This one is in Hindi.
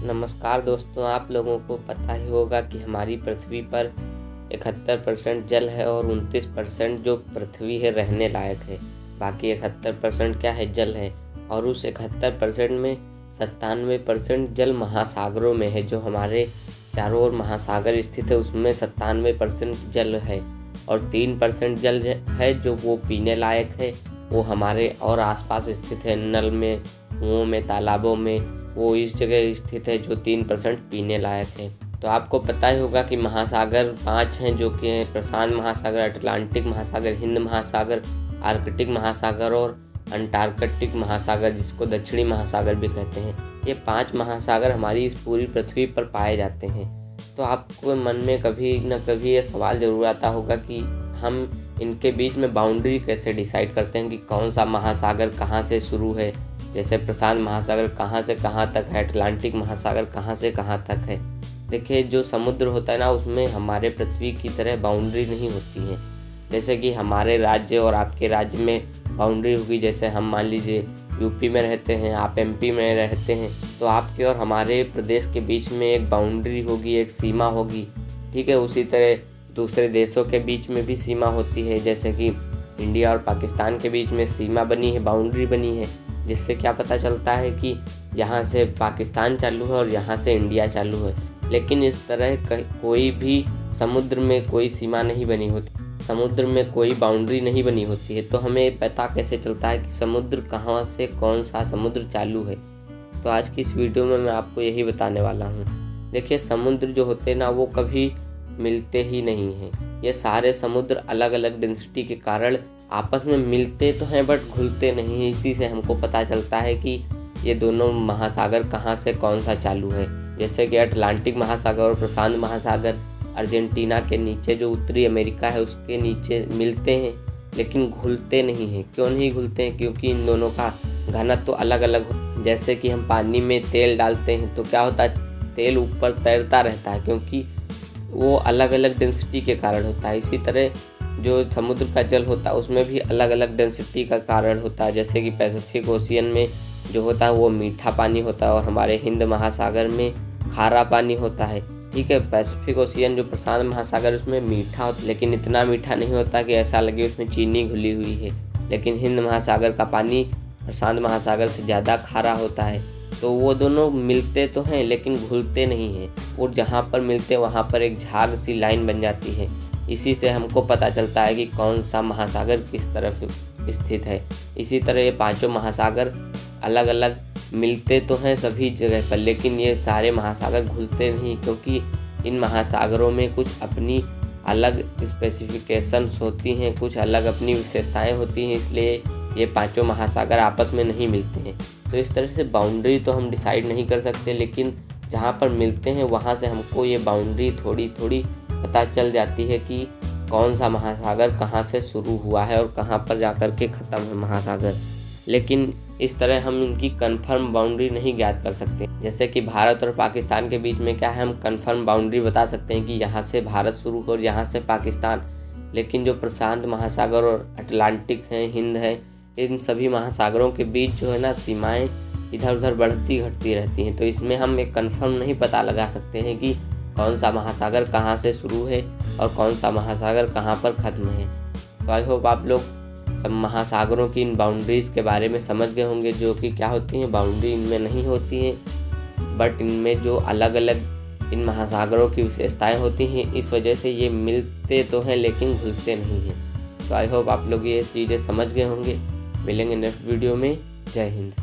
नमस्कार दोस्तों, आप लोगों को पता ही होगा कि हमारी पृथ्वी पर 71% जल है और 29% जो पृथ्वी है रहने लायक है। बाकी 71% क्या है, जल है। और उस 71% में 97% जल महासागरों में है। जो हमारे चारों ओर महासागर स्थित है उसमें 97% जल है और 3% जल है जो वो पीने लायक है। वो हमारे और आसपास स्थित है, नल में, कुओं में, तालाबों में। वो इस जगह स्थित है जो 3% पीने लायक है। तो आपको पता ही होगा कि महासागर 5 हैं, जो कि हैं प्रशांत महासागर, अटलांटिक महासागर, हिंद महासागर, आर्कटिक महासागर और अंटार्कटिक महासागर, जिसको दक्षिणी महासागर भी कहते हैं। ये 5 महासागर हमारी इस पूरी पृथ्वी पर पाए जाते हैं। तो आपको मन में कभी न कभी ये सवाल ज़रूर आता होगा कि हम इनके बीच में बाउंड्री कैसे डिसाइड करते हैं कि कौन सा महासागर कहाँ से शुरू है। जैसे प्रशांत महासागर कहाँ से कहाँ तक है, अटलांटिक महासागर कहाँ से कहाँ तक है। देखिए, जो समुद्र होता है ना, उसमें हमारे पृथ्वी की तरह बाउंड्री नहीं होती है। जैसे कि हमारे राज्य और आपके राज्य में बाउंड्री होगी। जैसे हम मान लीजिए यूपी में रहते हैं, आप एमपी में रहते हैं, तो आपके और हमारे प्रदेश के बीच में एक बाउंड्री होगी, एक सीमा होगी। ठीक है, उसी तरह दूसरे देशों के बीच में भी सीमा होती है। जैसे कि इंडिया और पाकिस्तान के बीच में सीमा बनी है, बाउंड्री बनी है, जिससे क्या पता चलता है कि यहाँ से पाकिस्तान चालू है और यहाँ से इंडिया चालू है। लेकिन इस तरह कोई भी समुद्र में कोई सीमा नहीं बनी होती, समुद्र में कोई बाउंड्री नहीं बनी होती है। तो हमें पता कैसे चलता है कि समुद्र कहाँ से कौन सा समुद्र चालू है। तो आज की इस वीडियो में मैं आपको यही बताने वाला हूँ। देखिए, समुद्र जो होते हैं ना, वो कभी मिलते ही नहीं हैं। ये सारे समुद्र अलग अलग डेंसिटी के कारण आपस में मिलते तो हैं बट घुलते नहीं हैं। इसी से हमको पता चलता है कि ये दोनों महासागर कहाँ से कौन सा चालू है। जैसे कि अटलांटिक महासागर और प्रशांत महासागर अर्जेंटीना के नीचे जो उत्तरी अमेरिका है उसके नीचे मिलते हैं, लेकिन घुलते नहीं हैं। क्यों नहीं घुलते हैं? क्योंकि इन दोनों का घनत्व तो अलग अलग हो। जैसे कि हम पानी में तेल डालते हैं तो क्या होता है, तेल ऊपर तैरता रहता है, क्योंकि वो अलग अलग डेंसिटी के कारण होता है। इसी तरह जो समुद्र का जल होता है उसमें भी अलग अलग डेंसिटी का कारण होता है। जैसे कि पैसिफिक ओशियन में जो होता है वो मीठा पानी होता है और हमारे हिंद महासागर में खारा पानी होता है। ठीक है, पैसिफिक ओशियन जो प्रशांत महासागर उसमें मीठा होता है, लेकिन इतना मीठा नहीं होता कि ऐसा लगे उसमें चीनी घुली हुई है। लेकिन हिंद महासागर का पानी प्रशांत महासागर से ज़्यादा खारा होता है। तो वो दोनों मिलते तो हैं लेकिन घुलते नहीं हैं, और जहाँ पर मिलते हैं वहाँ पर एक झाग सी लाइन बन जाती है। इसी से हमको पता चलता है कि कौन सा महासागर किस तरफ स्थित है। इसी तरह ये 5 महासागर अलग अलग मिलते तो हैं सभी जगह पर, लेकिन ये सारे महासागर घुलते नहीं, क्योंकि इन महासागरों में कुछ अपनी अलग स्पेसिफिकेशंस होती हैं, कुछ अलग अपनी विशेषताएं होती हैं। इसलिए ये 5 महासागर आपस में नहीं मिलते हैं। तो इस तरह से बाउंड्री तो हम डिसाइड नहीं कर सकते, लेकिन जहाँ पर मिलते हैं वहाँ से हमको ये बाउंड्री थोड़ी थोड़ी पता चल जाती है कि कौन सा महासागर कहाँ से शुरू हुआ है और कहाँ पर जाकर के ख़त्म है महासागर। लेकिन इस तरह हम इनकी कंफर्म बाउंड्री नहीं ज्ञात कर सकते। जैसे कि भारत और पाकिस्तान के बीच में क्या है, हम कंफर्म बाउंड्री बता सकते हैं कि यहाँ से भारत शुरू हो और यहाँ से पाकिस्तान। लेकिन जो प्रशांत महासागर और अटलांटिक है, हिंद है, इन सभी महासागरों के बीच जो है ना, सीमाएं इधर उधर बढ़ती घटती रहती हैं। तो इसमें हम एक कंफर्म नहीं पता लगा सकते हैं कि कौन सा महासागर कहाँ से शुरू है और कौन सा महासागर कहाँ पर ख़त्म है। तो आई होप आप लोग सब महासागरों की इन बाउंड्रीज़ के बारे में समझ गए होंगे, जो कि क्या होती हैं। बाउंड्री इनमें नहीं होती है, बट इनमें जो अलग अलग इन महासागरों की विशेषताएं होती हैं, इस वजह से ये मिलते तो हैं लेकिन घुलते नहीं हैं। तो आई होप आप लोग ये चीज़ें समझ गए होंगे। मिलेंगे नेक्स्ट वीडियो में। जय हिंद।